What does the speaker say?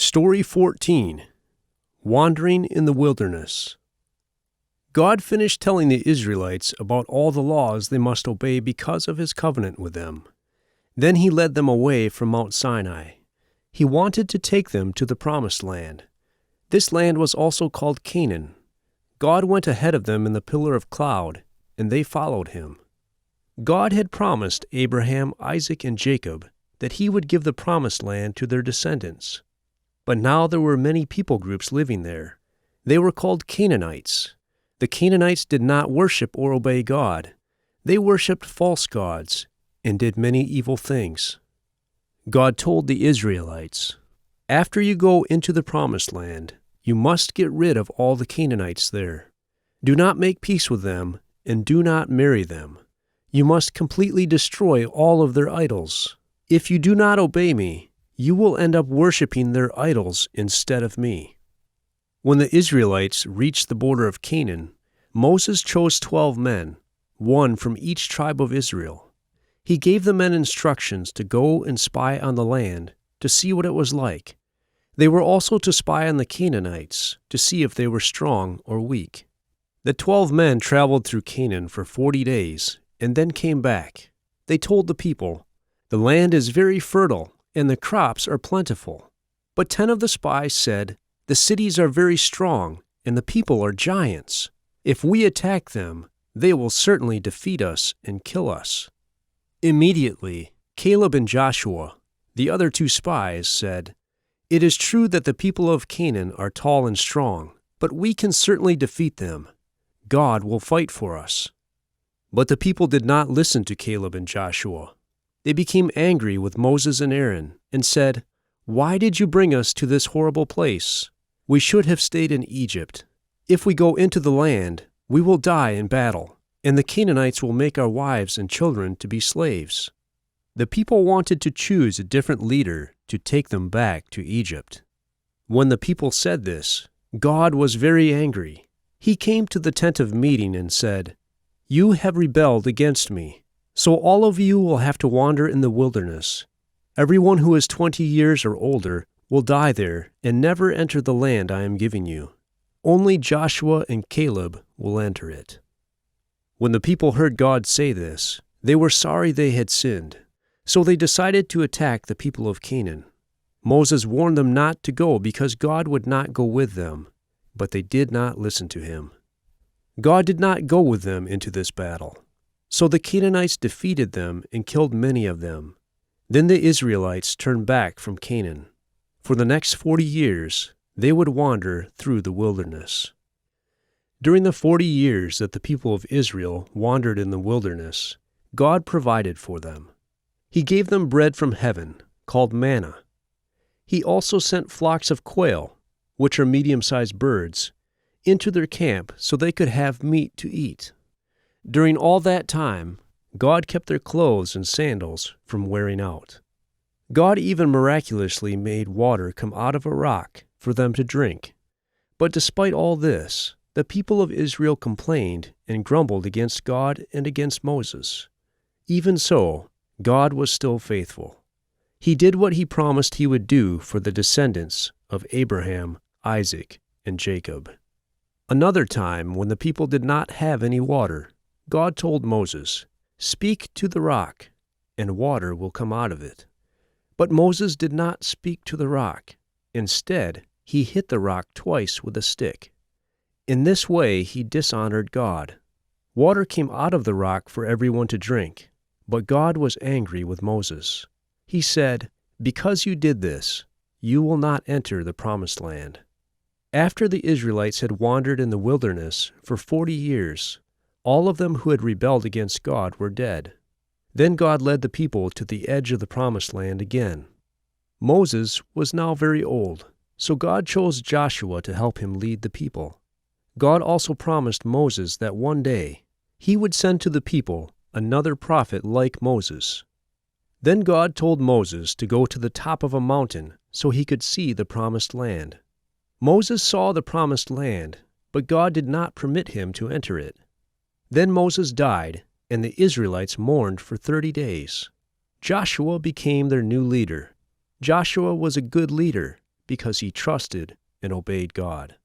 Story 14. Wandering in the Wilderness. God finished telling the Israelites about all the laws they must obey because of his covenant with them. Then he led them away from Mount Sinai. He wanted to take them to the Promised Land. This land was also called Canaan. God went ahead of them in the pillar of cloud, and they followed him. God had promised Abraham, Isaac, and Jacob that he would give the Promised Land to their descendants. But now there were many people groups living there. They were called Canaanites. The Canaanites did not worship or obey God. They worshipped false gods and did many evil things. God told the Israelites, "After you go into the Promised Land, you must get rid of all the Canaanites there. Do not make peace with them, and do not marry them. You must completely destroy all of their idols. If you do not obey me, you will end up worshiping their idols instead of me." When the Israelites reached the border of Canaan, Moses chose 12 men, one from each tribe of Israel. He gave the men instructions to go and spy on the land to see what it was like. They were also to spy on the Canaanites to see if they were strong or weak. The 12 men traveled through Canaan for 40 days and then came back. They told the people, "The land is very fertile and the crops are plentiful." But 10 of the spies said, "The cities are very strong and the people are giants. If we attack them, they will certainly defeat us and kill us." Immediately, Caleb and Joshua, the other 2 spies, said, "It is true that the people of Canaan are tall and strong, but we can certainly defeat them. God will fight for us." But the people did not listen to Caleb and Joshua. They became angry with Moses and Aaron and said, "Why did you bring us to this horrible place? We should have stayed in Egypt. If we go into the land, we will die in battle, and the Canaanites will make our wives and children to be slaves." The people wanted to choose a different leader to take them back to Egypt. When the people said this, God was very angry. He came to the tent of meeting and said, "You have rebelled against me. So all of you will have to wander in the wilderness. Everyone who is 20 years or older will die there and never enter the land I am giving you. Only Joshua and Caleb will enter it." When the people heard God say this, they were sorry they had sinned. So they decided to attack the people of Canaan. Moses warned them not to go because God would not go with them, but they did not listen to him. God did not go with them into this battle. So the Canaanites defeated them and killed many of them. Then the Israelites turned back from Canaan. For the next 40 years, they would wander through the wilderness. During the 40 years that the people of Israel wandered in the wilderness, God provided for them. He gave them bread from heaven, called manna. He also sent flocks of quail, which are medium-sized birds, into their camp so they could have meat to eat. During all that time, God kept their clothes and sandals from wearing out. God even miraculously made water come out of a rock for them to drink. But despite all this, the people of Israel complained and grumbled against God and against Moses. Even so, God was still faithful. He did what he promised he would do for the descendants of Abraham, Isaac, and Jacob. Another time, when the people did not have any water, God told Moses, "Speak to the rock, and water will come out of it." But Moses did not speak to the rock. Instead, he hit the rock twice with a stick. In this way, he dishonored God. Water came out of the rock for everyone to drink, but God was angry with Moses. He said, "Because you did this, you will not enter the Promised Land." After the Israelites had wandered in the wilderness for 40 years, all of them who had rebelled against God were dead. Then God led the people to the edge of the Promised Land again. Moses was now very old, so God chose Joshua to help him lead the people. God also promised Moses that one day he would send to the people another prophet like Moses. Then God told Moses to go to the top of a mountain so he could see the Promised Land. Moses saw the Promised Land, but God did not permit him to enter it. Then Moses died, and the Israelites mourned for 30 days. Joshua became their new leader. Joshua was a good leader, because he trusted and obeyed God.